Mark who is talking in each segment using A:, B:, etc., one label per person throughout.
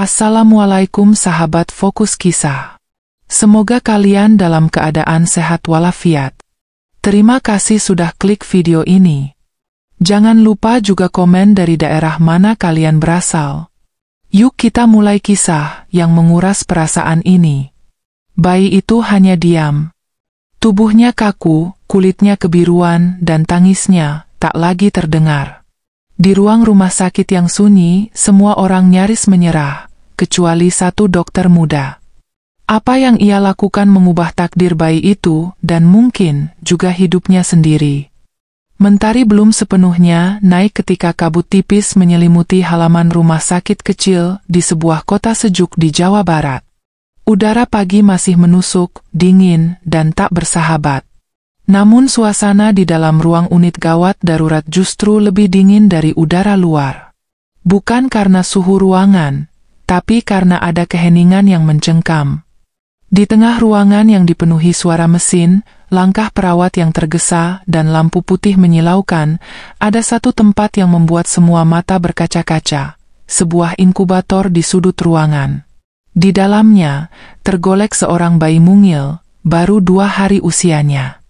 A: Assalamualaikum sahabat Fokus Kisah. Semoga kalian dalam keadaan sehat walafiat. Terima kasih sudah klik video ini. Jangan lupa juga komen dari daerah mana kalian berasal. Yuk kita mulai kisah yang menguras perasaan ini. Bayi itu hanya diam. Tubuhnya kaku, kulitnya kebiruan, dan tangisnya tak lagi terdengar. Di ruang rumah sakit yang sunyi, semua orang nyaris menyerah, kecuali satu dokter muda. Apa yang ia lakukan mengubah takdir bayi itu, dan mungkin juga hidupnya sendiri. Mentari belum sepenuhnya naik ketika kabut tipis menyelimuti halaman rumah sakit kecil di sebuah kota sejuk di Jawa Barat. Udara pagi masih menusuk, dingin, dan tak bersahabat. Namun suasana di dalam ruang unit gawat darurat justru lebih dingin dari udara luar. Bukan karena suhu ruangan, tapi karena ada keheningan yang mencengkam. Di tengah ruangan yang dipenuhi suara mesin, langkah perawat yang tergesa, dan lampu putih menyilaukan, ada satu tempat yang membuat semua mata berkaca-kaca, sebuah inkubator di sudut ruangan. Di dalamnya, tergolek seorang bayi mungil, baru 2 hari usianya.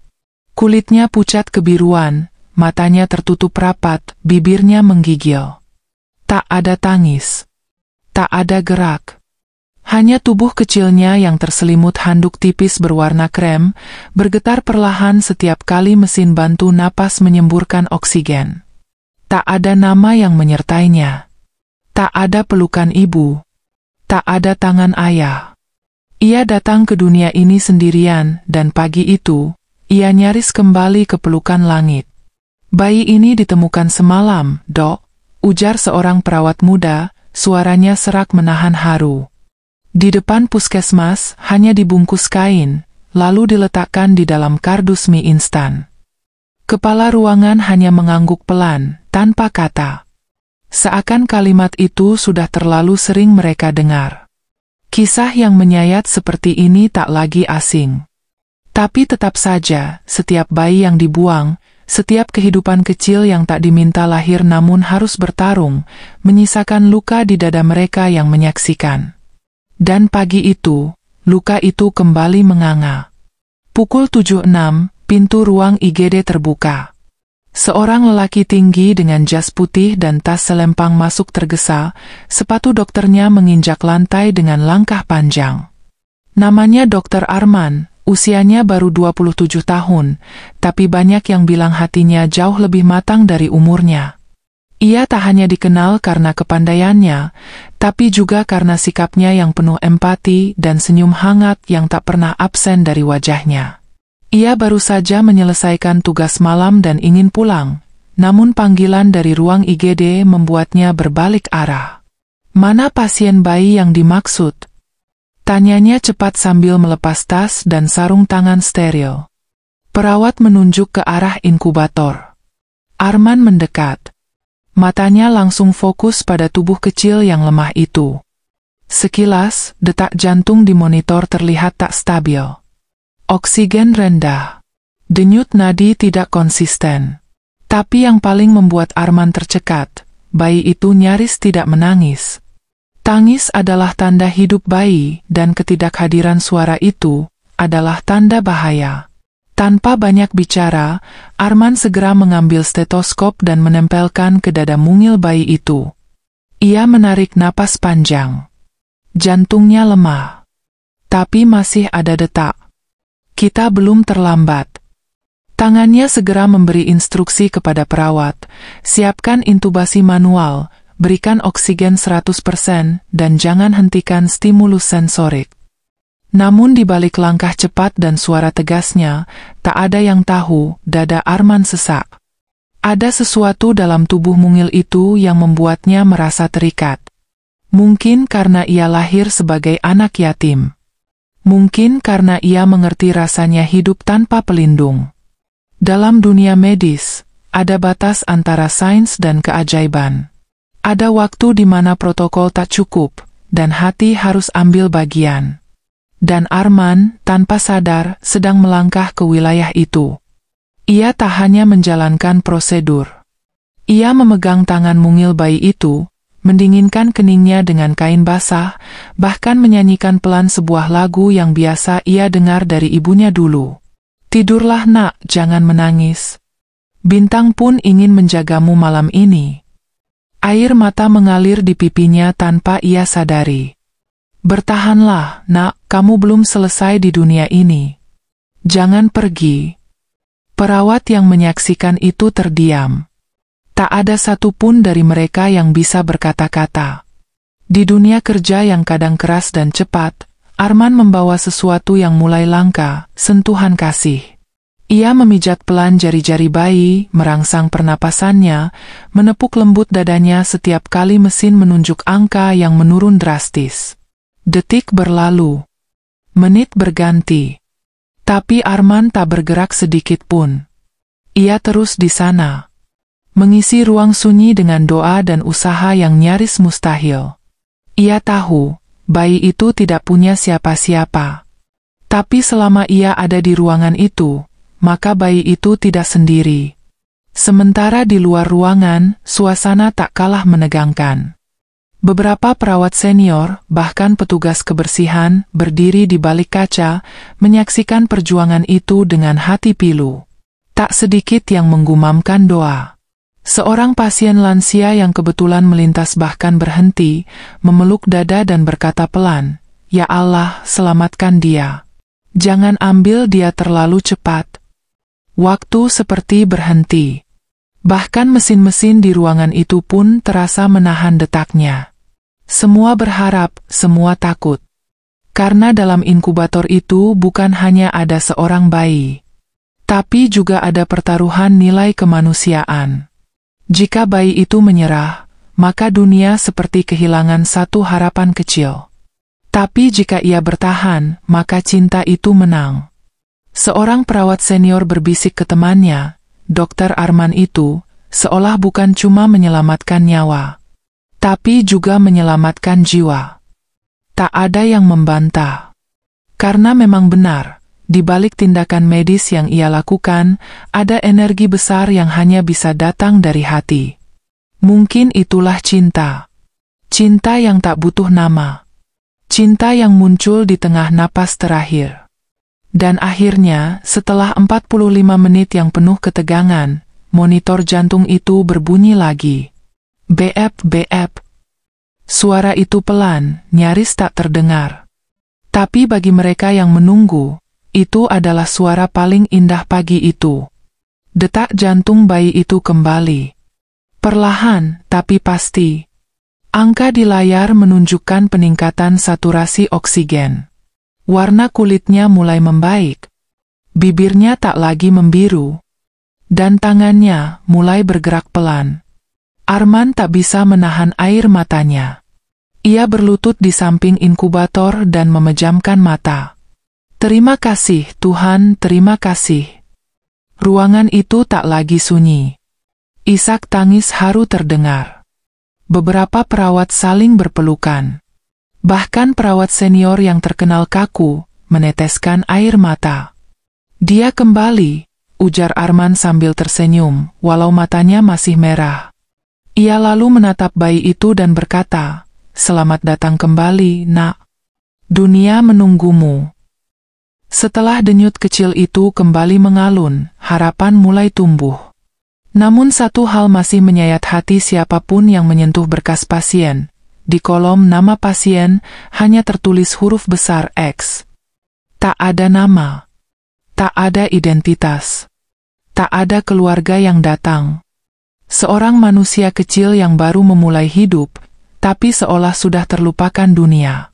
A: Kulitnya pucat kebiruan, matanya tertutup rapat, bibirnya menggigil. Tak ada tangis. Tak ada gerak. Hanya tubuh kecilnya yang terselimut handuk tipis berwarna krem, bergetar perlahan setiap kali mesin bantu napas menyemburkan oksigen. Tak ada nama yang menyertainya. Tak ada pelukan ibu. Tak ada tangan ayah. Ia datang ke dunia ini sendirian, dan pagi itu, ia nyaris kembali ke pelukan langit. Bayi ini ditemukan semalam, Dok, ujar seorang perawat muda, suaranya serak menahan haru. Di depan puskesmas, hanya dibungkus kain, lalu diletakkan di dalam kardus mie instan. Kepala ruangan hanya mengangguk pelan, tanpa kata. Seakan kalimat itu sudah terlalu sering mereka dengar. Kisah yang menyayat seperti ini tak lagi asing. Tapi tetap saja, setiap bayi yang dibuang, setiap kehidupan kecil yang tak diminta lahir namun harus bertarung, menyisakan luka di dada mereka yang menyaksikan. Dan pagi itu, luka itu kembali menganga. Pukul 7.06, pintu ruang IGD terbuka. Seorang lelaki tinggi dengan jas putih dan tas selempang masuk tergesa, sepatu dokternya menginjak lantai dengan langkah panjang. Namanya Dr. Arman. Usianya baru 27 tahun, tapi banyak yang bilang hatinya jauh lebih matang dari umurnya. Ia tak hanya dikenal karena kepandaiannya, tapi juga karena sikapnya yang penuh empati dan senyum hangat yang tak pernah absen dari wajahnya. Ia baru saja menyelesaikan tugas malam dan ingin pulang, namun panggilan dari ruang IGD membuatnya berbalik arah. Mana pasien bayi yang dimaksud? Tanyanya cepat sambil melepas tas dan sarung tangan steril. Perawat menunjuk ke arah inkubator. Arman mendekat. Matanya langsung fokus pada tubuh kecil yang lemah itu. Sekilas, detak jantung di monitor terlihat tak stabil. Oksigen rendah. Denyut nadi tidak konsisten. Tapi yang paling membuat Arman tercekat, bayi itu nyaris tidak menangis. Tangis adalah tanda hidup bayi, dan ketidakhadiran suara itu adalah tanda bahaya. Tanpa banyak bicara, Arman segera mengambil stetoskop dan menempelkan ke dada mungil bayi itu. Ia menarik napas panjang. Jantungnya lemah. Tapi masih ada detak. Kita belum terlambat. Tangannya segera memberi instruksi kepada perawat, siapkan intubasi manual, berikan oksigen 100% dan jangan hentikan stimulus sensorik. Namun di balik langkah cepat dan suara tegasnya, tak ada yang tahu, dada Arman sesak. Ada sesuatu dalam tubuh mungil itu yang membuatnya merasa terikat. Mungkin karena ia lahir sebagai anak yatim. Mungkin karena ia mengerti rasanya hidup tanpa pelindung. Dalam dunia medis, ada batas antara sains dan keajaiban. Ada waktu di mana protokol tak cukup, dan hati harus ambil bagian. Dan Arman, tanpa sadar, sedang melangkah ke wilayah itu. Ia tak hanya menjalankan prosedur. Ia memegang tangan mungil bayi itu, mendinginkan keningnya dengan kain basah, bahkan menyanyikan pelan sebuah lagu yang biasa ia dengar dari ibunya dulu. "Tidurlah nak, jangan menangis. Bintang pun ingin menjagamu malam ini." Air mata mengalir di pipinya tanpa ia sadari. "Bertahanlah, nak, kamu belum selesai di dunia ini. Jangan pergi." Perawat yang menyaksikan itu terdiam. Tak ada satupun dari mereka yang bisa berkata-kata. Di dunia kerja yang kadang keras dan cepat, Arman membawa sesuatu yang mulai langka, sentuhan kasih. Ia memijat pelan jari-jari bayi, merangsang pernapasannya, menepuk lembut dadanya setiap kali mesin menunjuk angka yang menurun drastis. Detik berlalu. Menit berganti. Tapi Arman tak bergerak sedikit pun. Ia terus di sana, mengisi ruang sunyi dengan doa dan usaha yang nyaris mustahil. Ia tahu, bayi itu tidak punya siapa-siapa. Tapi selama ia ada di ruangan itu, maka bayi itu tidak sendiri. Sementara di luar ruangan, suasana tak kalah menegangkan. Beberapa perawat senior, bahkan petugas kebersihan, berdiri di balik kaca, menyaksikan perjuangan itu dengan hati pilu. Tak sedikit yang menggumamkan doa. Seorang pasien lansia yang kebetulan melintas bahkan berhenti, memeluk dada dan berkata pelan, "Ya Allah, selamatkan dia. Jangan ambil dia terlalu cepat." Waktu seperti berhenti. Bahkan mesin-mesin di ruangan itu pun terasa menahan detaknya. Semua berharap, semua takut. Karena dalam inkubator itu bukan hanya ada seorang bayi, tapi juga ada pertaruhan nilai kemanusiaan. Jika bayi itu menyerah, maka dunia seperti kehilangan satu harapan kecil. Tapi jika ia bertahan, maka cinta itu menang. Seorang perawat senior berbisik ke temannya, Dokter Arman itu, seolah bukan cuma menyelamatkan nyawa, tapi juga menyelamatkan jiwa. Tak ada yang membantah. Karena memang benar, di balik tindakan medis yang ia lakukan, ada energi besar yang hanya bisa datang dari hati. Mungkin itulah cinta. Cinta yang tak butuh nama. Cinta yang muncul di tengah napas terakhir. Dan akhirnya, setelah 45 menit yang penuh ketegangan, monitor jantung itu berbunyi lagi. Beep, beep. Suara itu pelan, nyaris tak terdengar. Tapi bagi mereka yang menunggu, itu adalah suara paling indah pagi itu. Detak jantung bayi itu kembali. Perlahan, tapi pasti. Angka di layar menunjukkan peningkatan saturasi oksigen. Warna kulitnya mulai membaik. Bibirnya tak lagi membiru. Dan tangannya mulai bergerak pelan. Arman tak bisa menahan air matanya. Ia berlutut di samping inkubator dan memejamkan mata. "Terima kasih, Tuhan, terima kasih." Ruangan itu tak lagi sunyi. Isak tangis haru terdengar. Beberapa perawat saling berpelukan. Bahkan perawat senior yang terkenal kaku, meneteskan air mata. "Dia kembali," ujar Arman sambil tersenyum, walau matanya masih merah. Ia lalu menatap bayi itu dan berkata, "Selamat datang kembali, nak. Dunia menunggumu." Setelah denyut kecil itu kembali mengalun, harapan mulai tumbuh. Namun satu hal masih menyayat hati siapapun yang menyentuh berkas pasien. Di kolom nama pasien hanya tertulis huruf besar X. Tak ada nama. Tak ada identitas. Tak ada keluarga yang datang. Seorang manusia kecil yang baru memulai hidup, tapi seolah sudah terlupakan dunia.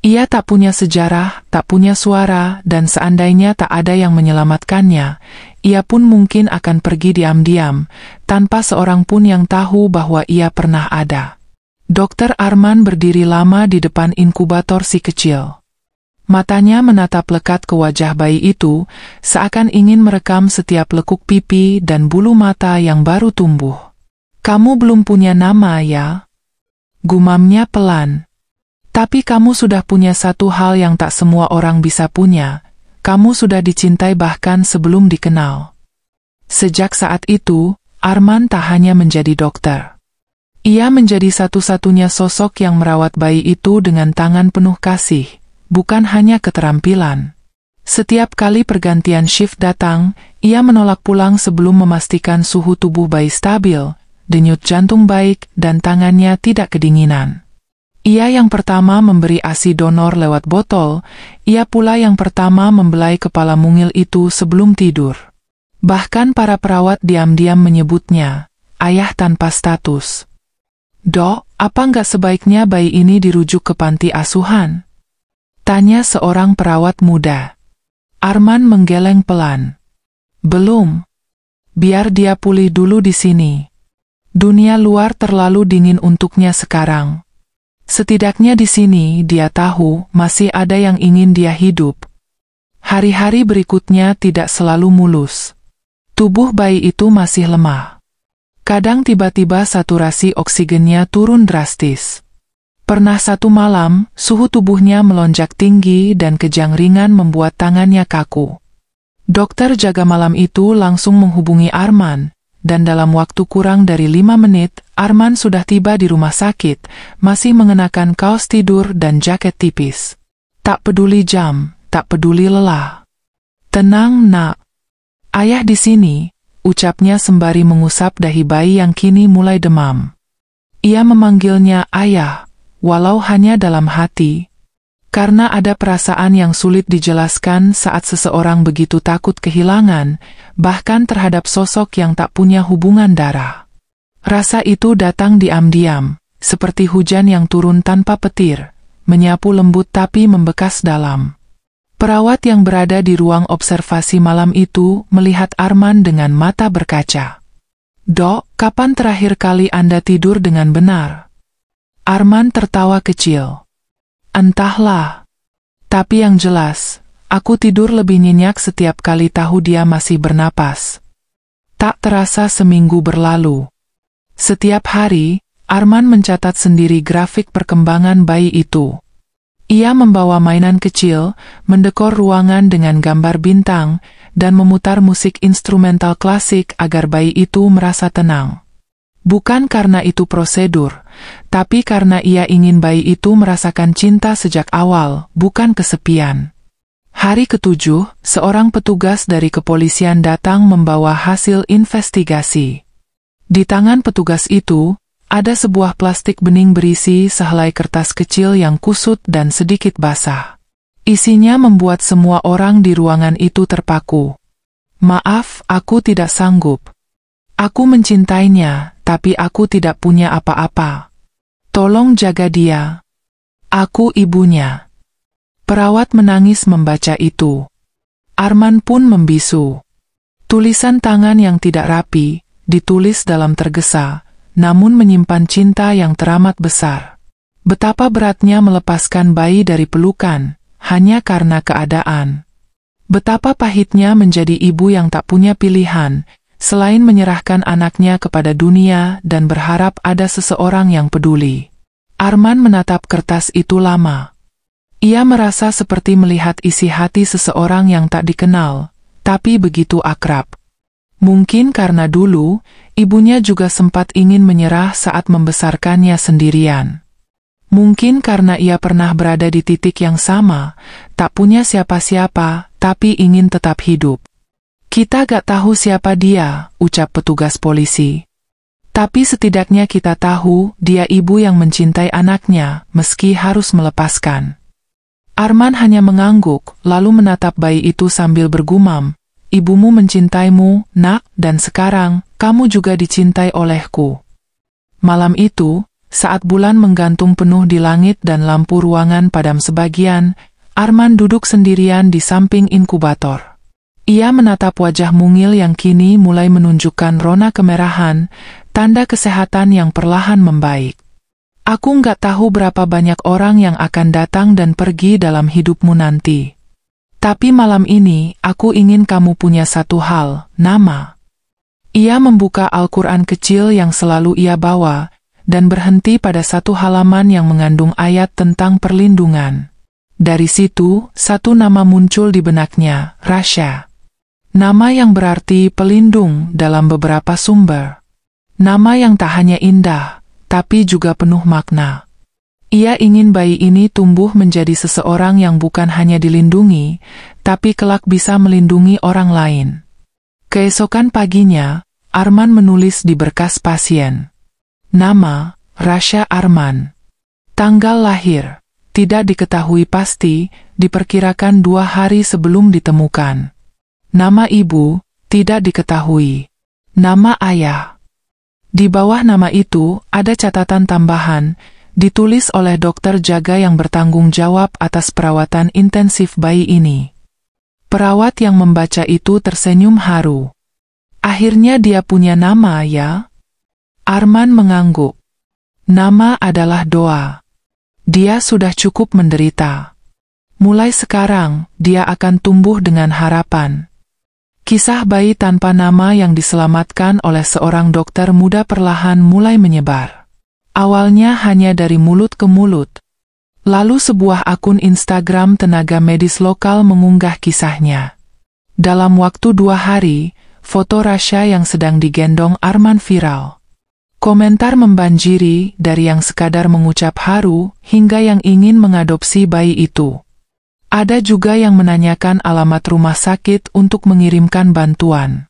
A: Ia tak punya sejarah, tak punya suara, dan seandainya tak ada yang menyelamatkannya, ia pun mungkin akan pergi diam-diam, tanpa seorang pun yang tahu bahwa ia pernah ada. Dokter Arman berdiri lama di depan inkubator si kecil. Matanya menatap lekat ke wajah bayi itu, seakan ingin merekam setiap lekuk pipi dan bulu mata yang baru tumbuh. "Kamu belum punya nama, ya?" gumamnya pelan. "Tapi kamu sudah punya satu hal yang tak semua orang bisa punya. Kamu sudah dicintai bahkan sebelum dikenal." Sejak saat itu, Arman tak hanya menjadi dokter, Ia menjadi satu-satunya sosok yang merawat bayi itu dengan tangan penuh kasih, bukan hanya keterampilan. Setiap kali pergantian shift datang, ia menolak pulang sebelum memastikan suhu tubuh bayi stabil, denyut jantung baik, dan tangannya tidak kedinginan. Ia yang pertama memberi ASI donor lewat botol, ia pula yang pertama membelai kepala mungil itu sebelum tidur. Bahkan para perawat diam-diam menyebutnya, ayah tanpa status. "Dok, apa nggak sebaiknya bayi ini dirujuk ke panti asuhan?" tanya seorang perawat muda. Arman menggeleng pelan. "Belum. Biar dia pulih dulu di sini. Dunia luar terlalu dingin untuknya sekarang. Setidaknya di sini dia tahu masih ada yang ingin dia hidup." Hari-hari berikutnya tidak selalu mulus. Tubuh bayi itu masih lemah. Kadang tiba-tiba saturasi oksigennya turun drastis. Pernah satu malam, suhu tubuhnya melonjak tinggi dan kejang ringan membuat tangannya kaku. Dokter jaga malam itu langsung menghubungi Arman, dan dalam waktu kurang dari 5 menit, Arman sudah tiba di rumah sakit, masih mengenakan kaos tidur dan jaket tipis. Tak peduli jam, tak peduli lelah. "Tenang, Nak. Ayah di sini," ucapnya sembari mengusap dahi bayi yang kini mulai demam. Ia memanggilnya ayah, walau hanya dalam hati. Karena ada perasaan yang sulit dijelaskan saat seseorang begitu takut kehilangan, bahkan terhadap sosok yang tak punya hubungan darah. Rasa itu datang diam-diam, seperti hujan yang turun tanpa petir, menyapu lembut tapi membekas dalam. Perawat yang berada di ruang observasi malam itu melihat Arman dengan mata berkaca. "Dok, kapan terakhir kali Anda tidur dengan benar?" Arman tertawa kecil. "Entahlah. Tapi yang jelas, aku tidur lebih nyenyak setiap kali tahu dia masih bernapas." Tak terasa seminggu berlalu. Setiap hari, Arman mencatat sendiri grafik perkembangan bayi itu. Ia membawa mainan kecil, mendekor ruangan dengan gambar bintang, dan memutar musik instrumental klasik agar bayi itu merasa tenang. Bukan karena itu prosedur, tapi karena ia ingin bayi itu merasakan cinta sejak awal, bukan kesepian. Hari ke-7, seorang petugas dari kepolisian datang membawa hasil investigasi. Di tangan petugas itu, ada sebuah plastik bening berisi sehelai kertas kecil yang kusut dan sedikit basah. Isinya membuat semua orang di ruangan itu terpaku. "Maaf, aku tidak sanggup. Aku mencintainya, tapi aku tidak punya apa-apa. Tolong jaga dia. Aku ibunya." Perawat menangis membaca itu. Arman pun membisu. Tulisan tangan yang tidak rapi, ditulis dalam tergesa, namun menyimpan cinta yang teramat besar. Betapa beratnya melepaskan bayi dari pelukan, hanya karena keadaan. Betapa pahitnya menjadi ibu yang tak punya pilihan, selain menyerahkan anaknya kepada dunia dan berharap ada seseorang yang peduli. Arman menatap kertas itu lama. Ia merasa seperti melihat isi hati seseorang yang tak dikenal, tapi begitu akrab. Mungkin karena dulu, ibunya juga sempat ingin menyerah saat membesarkannya sendirian. Mungkin karena ia pernah berada di titik yang sama, tak punya siapa-siapa, tapi ingin tetap hidup. "Kita gak tahu siapa dia," ucap petugas polisi. "Tapi setidaknya kita tahu dia ibu yang mencintai anaknya, meski harus melepaskan." Arman hanya mengangguk, lalu menatap bayi itu sambil bergumam, "Ibumu mencintaimu, Nak, dan sekarang, kamu juga dicintai olehku." Malam itu, saat bulan menggantung penuh di langit dan lampu ruangan padam sebagian, Arman duduk sendirian di samping inkubator. Ia menatap wajah mungil yang kini mulai menunjukkan rona kemerahan, tanda kesehatan yang perlahan membaik. "Aku nggak tahu berapa banyak orang yang akan datang dan pergi dalam hidupmu nanti. Tapi malam ini, aku ingin kamu punya satu hal, nama." Ia membuka Al-Quran kecil yang selalu ia bawa, dan berhenti pada satu halaman yang mengandung ayat tentang perlindungan. Dari situ, satu nama muncul di benaknya, Rasha. Nama yang berarti pelindung dalam beberapa sumber. Nama yang tak hanya indah, tapi juga penuh makna. Ia ingin bayi ini tumbuh menjadi seseorang yang bukan hanya dilindungi, tapi kelak bisa melindungi orang lain. Keesokan paginya, Arman menulis di berkas pasien. Nama, Rasya Arman. Tanggal lahir, tidak diketahui pasti, diperkirakan 2 hari sebelum ditemukan. Nama ibu, tidak diketahui. Nama ayah. Di bawah nama itu, ada catatan tambahan, ditulis oleh dokter jaga yang bertanggung jawab atas perawatan intensif bayi ini. Perawat yang membaca itu tersenyum haru. Akhirnya dia punya nama ya? Arman mengangguk. Nama adalah doa. Dia sudah cukup menderita. Mulai sekarang, dia akan tumbuh dengan harapan. Kisah bayi tanpa nama yang diselamatkan oleh seorang dokter muda perlahan mulai menyebar. Awalnya hanya dari mulut ke mulut. Lalu sebuah akun Instagram tenaga medis lokal mengunggah kisahnya. Dalam waktu 2 hari, foto Rasya yang sedang digendong Arman viral. Komentar membanjiri dari yang sekadar mengucap haru hingga yang ingin mengadopsi bayi itu. Ada juga yang menanyakan alamat rumah sakit untuk mengirimkan bantuan.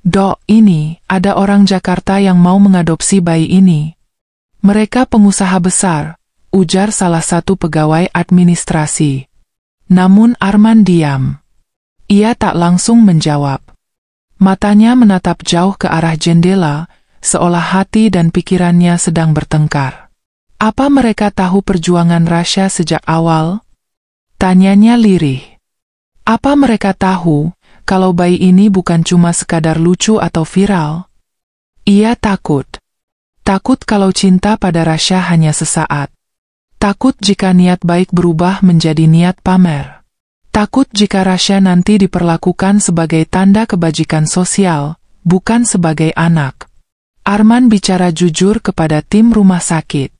A: Dok, ini ada orang Jakarta yang mau mengadopsi bayi ini. Mereka pengusaha besar, ujar salah satu pegawai administrasi. Namun Arman diam. Ia tak langsung menjawab. Matanya menatap jauh ke arah jendela, seolah hati dan pikirannya sedang bertengkar. Apa mereka tahu perjuangan Rasya sejak awal? Tanyanya lirih. Apa mereka tahu kalau bayi ini bukan cuma sekadar lucu atau viral? Ia takut. Takut kalau cinta pada Rasya hanya sesaat. Takut jika niat baik berubah menjadi niat pamer. Takut jika Rasya nanti diperlakukan sebagai tanda kebajikan sosial, bukan sebagai anak. Arman bicara jujur kepada tim rumah sakit.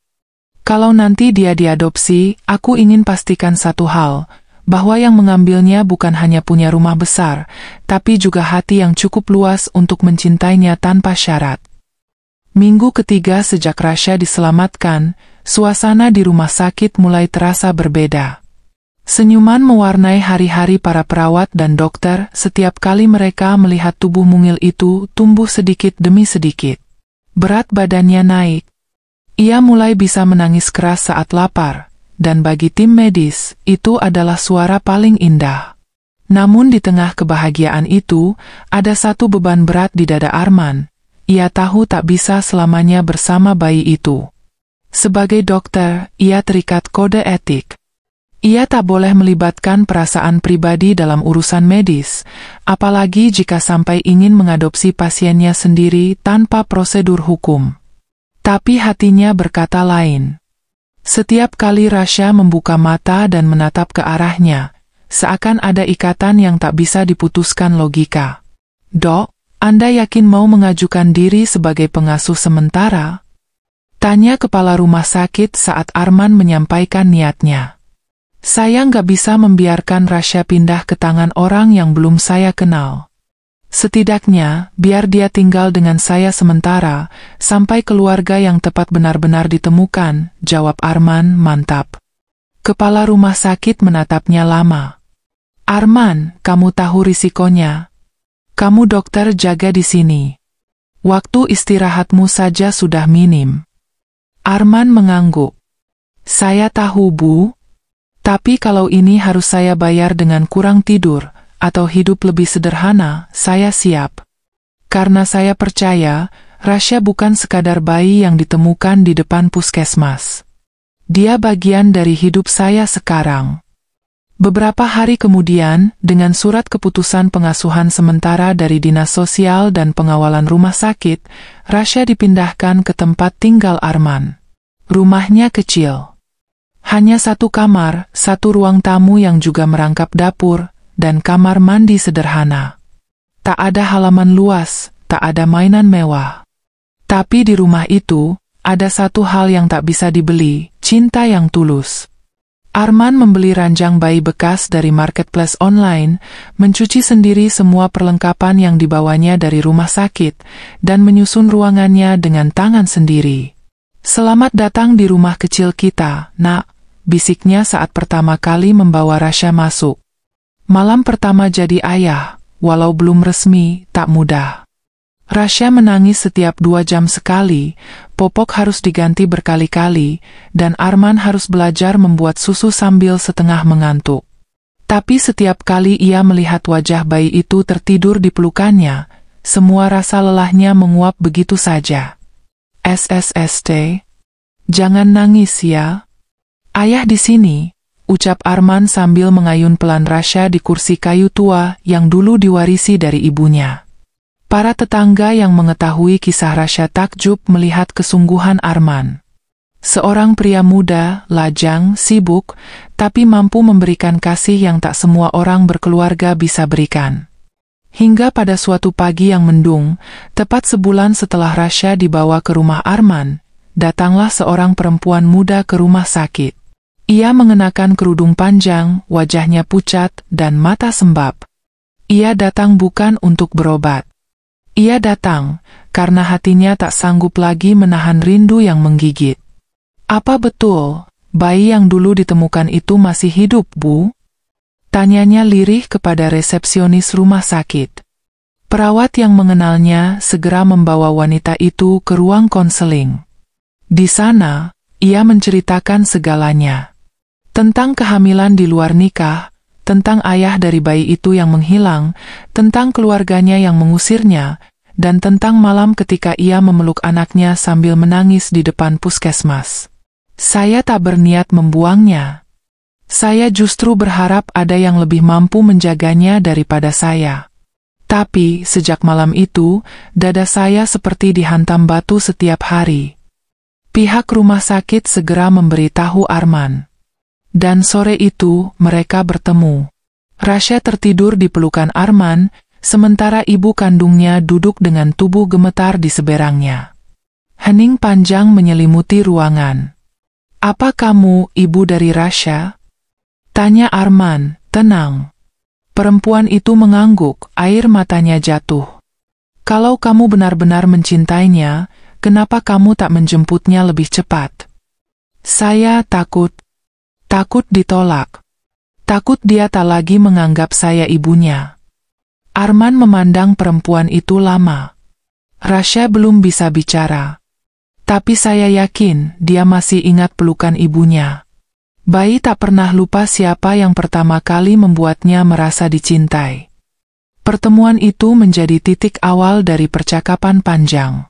A: Kalau nanti dia diadopsi, aku ingin pastikan satu hal, bahwa yang mengambilnya bukan hanya punya rumah besar, tapi juga hati yang cukup luas untuk mencintainya tanpa syarat. Minggu ketiga sejak Rasya diselamatkan, suasana di rumah sakit mulai terasa berbeda. Senyuman mewarnai hari-hari para perawat dan dokter setiap kali mereka melihat tubuh mungil itu tumbuh sedikit demi sedikit. Berat badannya naik. Ia mulai bisa menangis keras saat lapar, dan bagi tim medis, itu adalah suara paling indah. Namun di tengah kebahagiaan itu, ada satu beban berat di dada Arman. Ia tahu tak bisa selamanya bersama bayi itu. Sebagai dokter, ia terikat kode etik. Ia tak boleh melibatkan perasaan pribadi dalam urusan medis, apalagi jika sampai ingin mengadopsi pasiennya sendiri tanpa prosedur hukum. Tapi hatinya berkata lain. Setiap kali Rasya membuka mata dan menatap ke arahnya, seakan ada ikatan yang tak bisa diputuskan logika. Dok, Anda yakin mau mengajukan diri sebagai pengasuh sementara? Tanya kepala rumah sakit saat Arman menyampaikan niatnya. Saya nggak bisa membiarkan Rasya pindah ke tangan orang yang belum saya kenal. Setidaknya, biar dia tinggal dengan saya sementara, sampai keluarga yang tepat benar-benar ditemukan, jawab Arman mantap. Kepala rumah sakit menatapnya lama. Arman, kamu tahu risikonya. Kamu dokter jaga di sini. Waktu istirahatmu saja sudah minim. Arman mengangguk. Saya tahu, Bu. Tapi kalau ini harus saya bayar dengan kurang tidur, atau hidup lebih sederhana, saya siap. Karena saya percaya, Rasya bukan sekadar bayi yang ditemukan di depan puskesmas. Dia bagian dari hidup saya sekarang. Beberapa hari kemudian, dengan surat keputusan pengasuhan sementara dari Dinas Sosial dan Pengawalan Rumah Sakit, Rasya dipindahkan ke tempat tinggal Arman. Rumahnya kecil. Hanya satu kamar, satu ruang tamu yang juga merangkap dapur, dan kamar mandi sederhana. Tak ada halaman luas, tak ada mainan mewah. Tapi di rumah itu, ada satu hal yang tak bisa dibeli, cinta yang tulus. Arman membeli ranjang bayi bekas dari marketplace online, mencuci sendiri semua perlengkapan yang dibawanya dari rumah sakit, dan menyusun ruangannya dengan tangan sendiri. Selamat datang di rumah kecil kita, Nak, bisiknya saat pertama kali membawa Rasya masuk. Malam pertama jadi ayah, walau belum resmi, tak mudah. Rasya menangis setiap 2 jam sekali, popok harus diganti berkali-kali, dan Arman harus belajar membuat susu sambil setengah mengantuk. Tapi setiap kali ia melihat wajah bayi itu tertidur di pelukannya, semua rasa lelahnya menguap begitu saja. SSST. Jangan nangis ya. Ayah di sini, ucap Arman sambil mengayun pelan Rasya di kursi kayu tua yang dulu diwarisi dari ibunya. Para tetangga yang mengetahui kisah Rasya takjub melihat kesungguhan Arman. Seorang pria muda, lajang, sibuk, tapi mampu memberikan kasih yang tak semua orang berkeluarga bisa berikan. Hingga pada suatu pagi yang mendung, tepat sebulan setelah Rasya dibawa ke rumah Arman, datanglah seorang perempuan muda ke rumah sakit. Ia mengenakan kerudung panjang, wajahnya pucat, dan mata sembab. Ia datang bukan untuk berobat. Ia datang karena hatinya tak sanggup lagi menahan rindu yang menggigit. Apa betul, bayi yang dulu ditemukan itu masih hidup, Bu? Tanyanya lirih kepada resepsionis rumah sakit. Perawat yang mengenalnya segera membawa wanita itu ke ruang konseling. Di sana, ia menceritakan segalanya. Tentang kehamilan di luar nikah, tentang ayah dari bayi itu yang menghilang, tentang keluarganya yang mengusirnya, dan tentang malam ketika ia memeluk anaknya sambil menangis di depan puskesmas. Saya tak berniat membuangnya. Saya justru berharap ada yang lebih mampu menjaganya daripada saya. Tapi, sejak malam itu, dada saya seperti dihantam batu setiap hari. Pihak rumah sakit segera memberitahu Arman. Dan sore itu, mereka bertemu. Rasya tertidur di pelukan Arman, sementara ibu kandungnya duduk dengan tubuh gemetar di seberangnya. Hening panjang menyelimuti ruangan. Apa kamu, ibu dari Rasya? Tanya Arman, tenang. Perempuan itu mengangguk, air matanya jatuh. Kalau kamu benar-benar mencintainya, kenapa kamu tak menjemputnya lebih cepat? Saya takut. Takut ditolak. Takut dia tak lagi menganggap saya ibunya. Arman memandang perempuan itu lama. Rasya belum bisa bicara. Tapi saya yakin dia masih ingat pelukan ibunya. Bayi tak pernah lupa siapa yang pertama kali membuatnya merasa dicintai. Pertemuan itu menjadi titik awal dari percakapan panjang.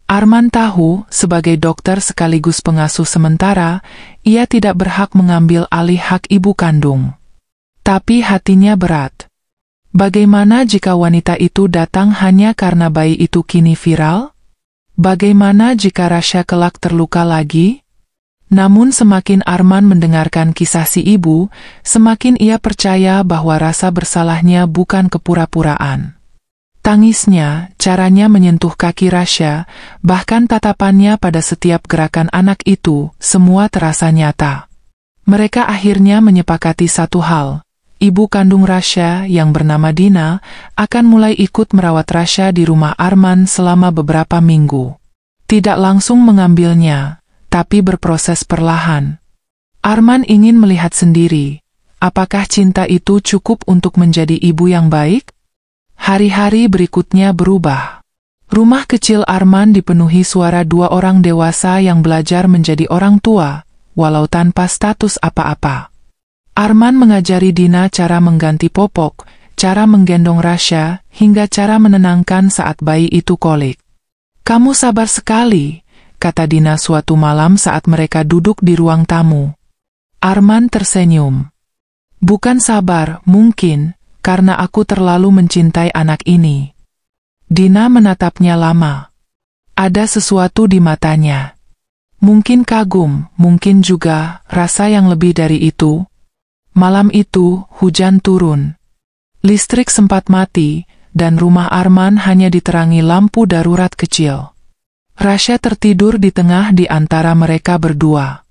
A: Arman tahu, sebagai dokter sekaligus pengasuh sementara, ia tidak berhak mengambil alih hak ibu kandung. Tapi hatinya berat. Bagaimana jika wanita itu datang hanya karena bayi itu kini viral? Bagaimana jika Rasya kelak terluka lagi? Namun semakin Arman mendengarkan kisah si ibu, semakin ia percaya bahwa rasa bersalahnya bukan kepura-puraan. Tangisnya, caranya menyentuh kaki Rasya, bahkan tatapannya pada setiap gerakan anak itu, semua terasa nyata. Mereka akhirnya menyepakati satu hal. Ibu kandung Rasya, yang bernama Dina, akan mulai ikut merawat Rasya di rumah Arman selama beberapa minggu. Tidak langsung mengambilnya, tapi berproses perlahan. Arman ingin melihat sendiri, apakah cinta itu cukup untuk menjadi ibu yang baik? Hari-hari berikutnya berubah. Rumah kecil Arman dipenuhi suara 2 orang dewasa yang belajar menjadi orang tua, walau tanpa status apa-apa. Arman mengajari Dina cara mengganti popok, cara menggendong Rasya, hingga cara menenangkan saat bayi itu kolik. Kamu sabar sekali, kata Dina suatu malam saat mereka duduk di ruang tamu. Arman tersenyum. Bukan sabar, mungkin, karena aku terlalu mencintai anak ini. Dina menatapnya lama. Ada sesuatu di matanya. Mungkin kagum, mungkin juga rasa yang lebih dari itu. Malam itu, hujan turun. Listrik sempat mati, dan rumah Arman hanya diterangi lampu darurat kecil. Rasya tertidur di tengah di antara mereka berdua.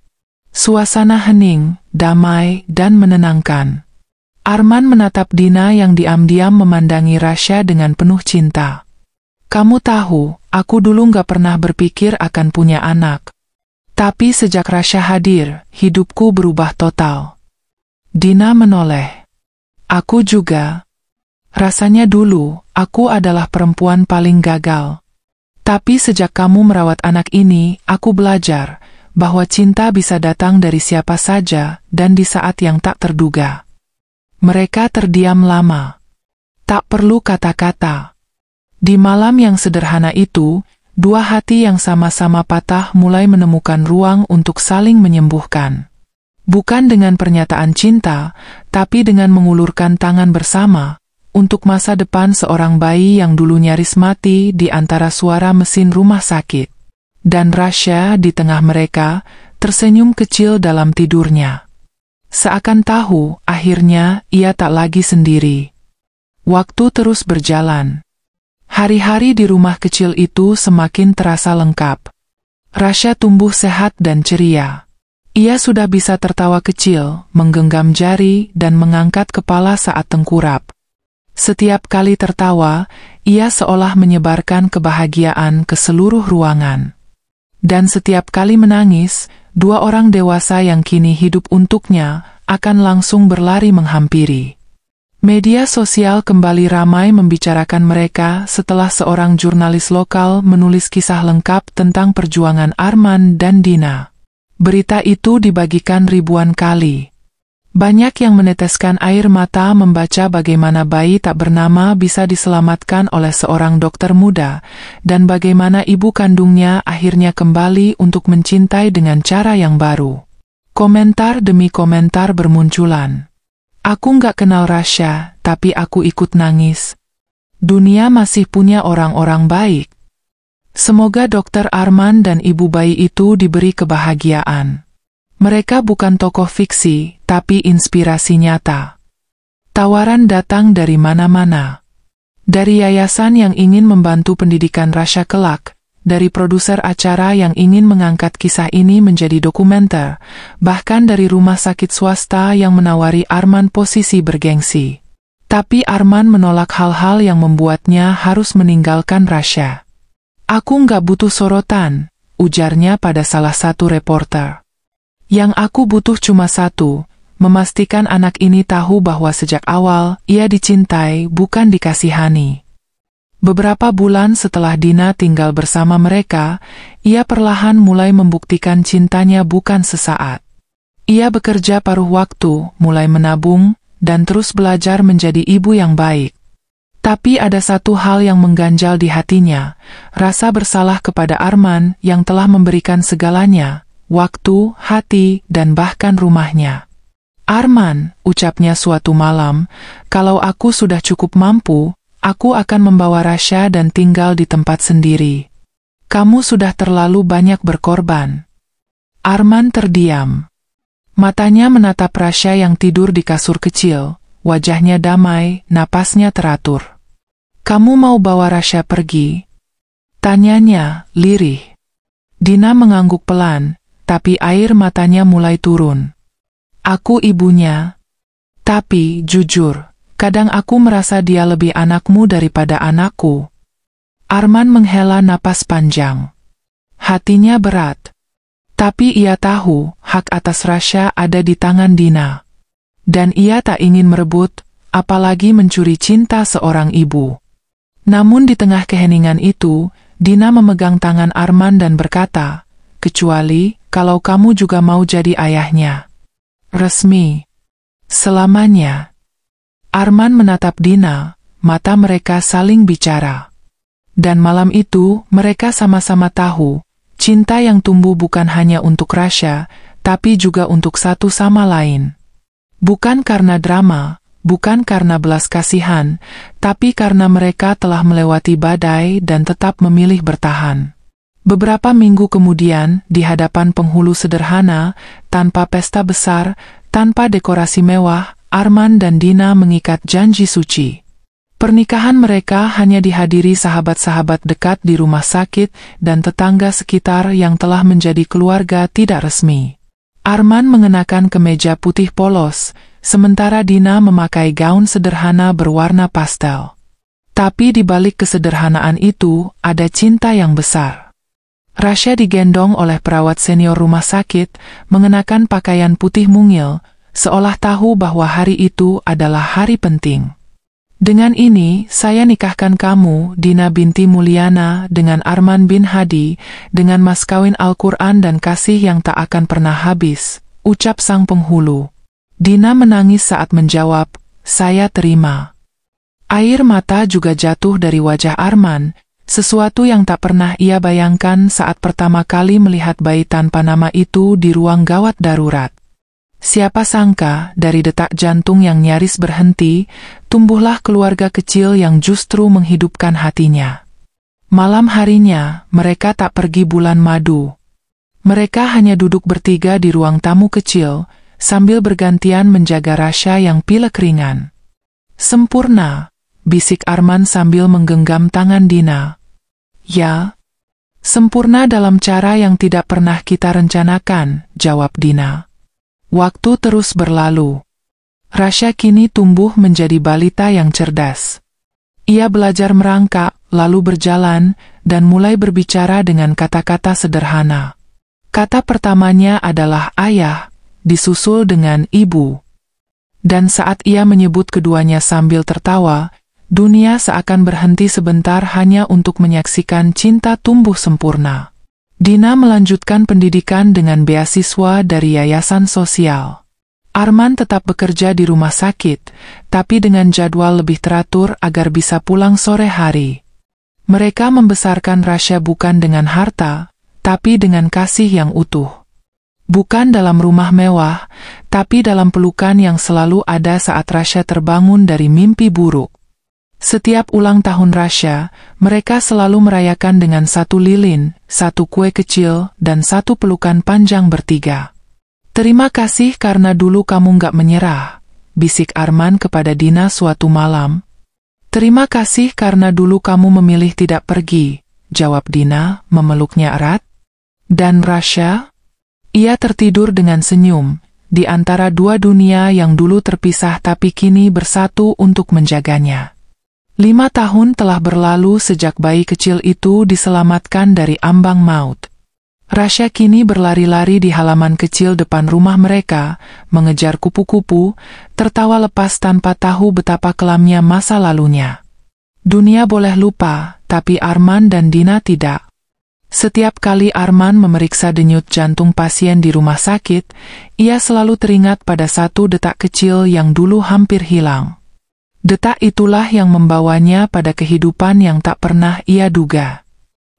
A: Suasana hening, damai, dan menenangkan. Arman menatap Dina yang diam-diam memandangi Rasya dengan penuh cinta. Kamu tahu, aku dulu gak pernah berpikir akan punya anak. Tapi sejak Rasya hadir, hidupku berubah total. Dina menoleh. Aku juga. Rasanya dulu, aku adalah perempuan paling gagal. Tapi sejak kamu merawat anak ini, aku belajar bahwa cinta bisa datang dari siapa saja dan di saat yang tak terduga. Mereka terdiam lama. Tak perlu kata-kata. Di malam yang sederhana itu, dua hati yang sama-sama patah mulai menemukan ruang untuk saling menyembuhkan. Bukan dengan pernyataan cinta, tapi dengan mengulurkan tangan bersama, untuk masa depan seorang bayi yang dulu nyaris mati di antara suara mesin rumah sakit. Dan Rasya di tengah mereka, tersenyum kecil dalam tidurnya. Seakan tahu, akhirnya, ia tak lagi sendiri. Waktu terus berjalan. Hari-hari di rumah kecil itu semakin terasa lengkap. Rasya tumbuh sehat dan ceria. Ia sudah bisa tertawa kecil, menggenggam jari, dan mengangkat kepala saat tengkurap. Setiap kali tertawa, ia seolah menyebarkan kebahagiaan ke seluruh ruangan. Dan setiap kali menangis, dua orang dewasa yang kini hidup untuknya akan langsung berlari menghampiri. Media sosial kembali ramai membicarakan mereka setelah seorang jurnalis lokal menulis kisah lengkap tentang perjuangan Arman dan Dina. Berita itu dibagikan ribuan kali. Banyak yang meneteskan air mata membaca bagaimana bayi tak bernama bisa diselamatkan oleh seorang dokter muda, dan bagaimana ibu kandungnya akhirnya kembali untuk mencintai dengan cara yang baru. Komentar demi komentar bermunculan. Aku nggak kenal Rasya, tapi aku ikut nangis. Dunia masih punya orang-orang baik. Semoga dokter Arman dan ibu bayi itu diberi kebahagiaan. Mereka bukan tokoh fiksi, tapi inspirasi nyata. Tawaran datang dari mana-mana. Dari yayasan yang ingin membantu pendidikan Rasya kelak, dari produser acara yang ingin mengangkat kisah ini menjadi dokumenter, bahkan dari rumah sakit swasta yang menawari Arman posisi bergengsi. Tapi Arman menolak hal-hal yang membuatnya harus meninggalkan Rasya. Aku nggak butuh sorotan, ujarnya pada salah satu reporter. Yang aku butuh cuma satu, memastikan anak ini tahu bahwa sejak awal ia dicintai bukan dikasihani. Beberapa bulan setelah Dina tinggal bersama mereka, ia perlahan mulai membuktikan cintanya bukan sesaat. Ia bekerja paruh waktu, mulai menabung, dan terus belajar menjadi ibu yang baik. Tapi ada satu hal yang mengganjal di hatinya, rasa bersalah kepada Arman yang telah memberikan segalanya. Waktu, hati, dan bahkan rumahnya. Arman, ucapnya suatu malam, kalau aku sudah cukup mampu, aku akan membawa Rasya dan tinggal di tempat sendiri. Kamu sudah terlalu banyak berkorban. Arman terdiam. Matanya menatap Rasya yang tidur di kasur kecil, wajahnya damai, napasnya teratur. Kamu mau bawa Rasya pergi? Tanyanya, lirih. Dina mengangguk pelan, tapi air matanya mulai turun. Aku ibunya. Tapi, jujur, kadang aku merasa dia lebih anakmu daripada anakku. Arman menghela napas panjang. Hatinya berat. Tapi ia tahu, hak atas Rasya ada di tangan Dina. Dan ia tak ingin merebut, apalagi mencuri cinta seorang ibu. Namun di tengah keheningan itu, Dina memegang tangan Arman dan berkata, kecuali kalau kamu juga mau jadi ayahnya. Resmi. Selamanya. Arman menatap Dina, mata mereka saling bicara. Dan malam itu, mereka sama-sama tahu, cinta yang tumbuh bukan hanya untuk Rasya, tapi juga untuk satu sama lain. Bukan karena drama, bukan karena belas kasihan, tapi karena mereka telah melewati badai dan tetap memilih bertahan. Beberapa minggu kemudian, di hadapan penghulu sederhana, tanpa pesta besar, tanpa dekorasi mewah, Arman dan Dina mengikat janji suci. Pernikahan mereka hanya dihadiri sahabat-sahabat dekat di rumah sakit dan tetangga sekitar yang telah menjadi keluarga tidak resmi. Arman mengenakan kemeja putih polos, sementara Dina memakai gaun sederhana berwarna pastel. Tapi di balik kesederhanaan itu, ada cinta yang besar. Rasya digendong oleh perawat senior rumah sakit, mengenakan pakaian putih mungil, seolah tahu bahwa hari itu adalah hari penting. Dengan ini, saya nikahkan kamu, Dina binti Mulyana, dengan Arman bin Hadi, dengan mas kawin Al-Quran dan kasih yang tak akan pernah habis, ucap sang penghulu. Dina menangis saat menjawab, saya terima. Air mata juga jatuh dari wajah Arman, sesuatu yang tak pernah ia bayangkan saat pertama kali melihat bayi tanpa nama itu di ruang gawat darurat. Siapa sangka, dari detak jantung yang nyaris berhenti, tumbuhlah keluarga kecil yang justru menghidupkan hatinya. Malam harinya, mereka tak pergi bulan madu. Mereka hanya duduk bertiga di ruang tamu kecil, sambil bergantian menjaga Rasya yang pilek ringan. Sempurna, bisik Arman sambil menggenggam tangan Dina. Ya, sempurna dalam cara yang tidak pernah kita rencanakan, jawab Dina. Waktu terus berlalu. Rasya kini tumbuh menjadi balita yang cerdas. Ia belajar merangkak, lalu berjalan, dan mulai berbicara dengan kata-kata sederhana. Kata pertamanya adalah ayah, disusul dengan ibu. Dan saat ia menyebut keduanya sambil tertawa, dunia seakan berhenti sebentar hanya untuk menyaksikan cinta tumbuh sempurna. Dina melanjutkan pendidikan dengan beasiswa dari yayasan sosial. Arman tetap bekerja di rumah sakit, tapi dengan jadwal lebih teratur agar bisa pulang sore hari. Mereka membesarkan Rasya bukan dengan harta, tapi dengan kasih yang utuh. Bukan dalam rumah mewah, tapi dalam pelukan yang selalu ada saat Rasya terbangun dari mimpi buruk. Setiap ulang tahun Rasya, mereka selalu merayakan dengan satu lilin, satu kue kecil, dan satu pelukan panjang bertiga. Terima kasih karena dulu kamu gak menyerah, bisik Arman kepada Dina suatu malam. Terima kasih karena dulu kamu memilih tidak pergi, jawab Dina, memeluknya erat. Dan Rasya? Ia tertidur dengan senyum, di antara dua dunia yang dulu terpisah tapi kini bersatu untuk menjaganya. 5 tahun telah berlalu sejak bayi kecil itu diselamatkan dari ambang maut. Rasya kini berlari-lari di halaman kecil depan rumah mereka, mengejar kupu-kupu, tertawa lepas tanpa tahu betapa kelamnya masa lalunya. Dunia boleh lupa, tapi Arman dan Dina tidak. Setiap kali Arman memeriksa denyut jantung pasien di rumah sakit, ia selalu teringat pada satu detak kecil yang dulu hampir hilang. Detak itulah yang membawanya pada kehidupan yang tak pernah ia duga.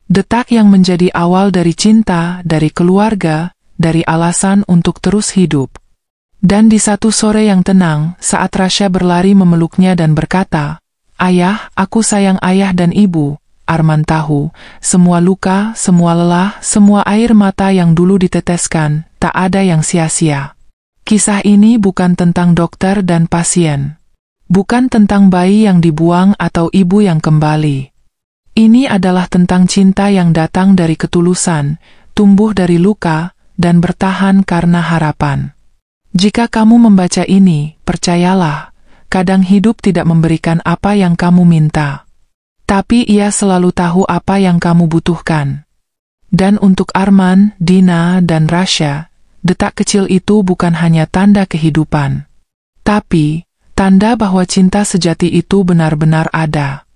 A: Detak yang menjadi awal dari cinta, dari keluarga, dari alasan untuk terus hidup. Dan di satu sore yang tenang, saat Rasya berlari memeluknya dan berkata, "Ayah, aku sayang ayah dan ibu," Arman tahu, semua luka, semua lelah, semua air mata yang dulu diteteskan, tak ada yang sia-sia. Kisah ini bukan tentang dokter dan pasien. Bukan tentang bayi yang dibuang atau ibu yang kembali. Ini adalah tentang cinta yang datang dari ketulusan, tumbuh dari luka, dan bertahan karena harapan. Jika kamu membaca ini, percayalah, kadang hidup tidak memberikan apa yang kamu minta. Tapi ia selalu tahu apa yang kamu butuhkan. Dan untuk Arman, Dina, dan Rasya, detak kecil itu bukan hanya tanda kehidupan. Tapi tanda bahwa cinta sejati itu benar-benar ada.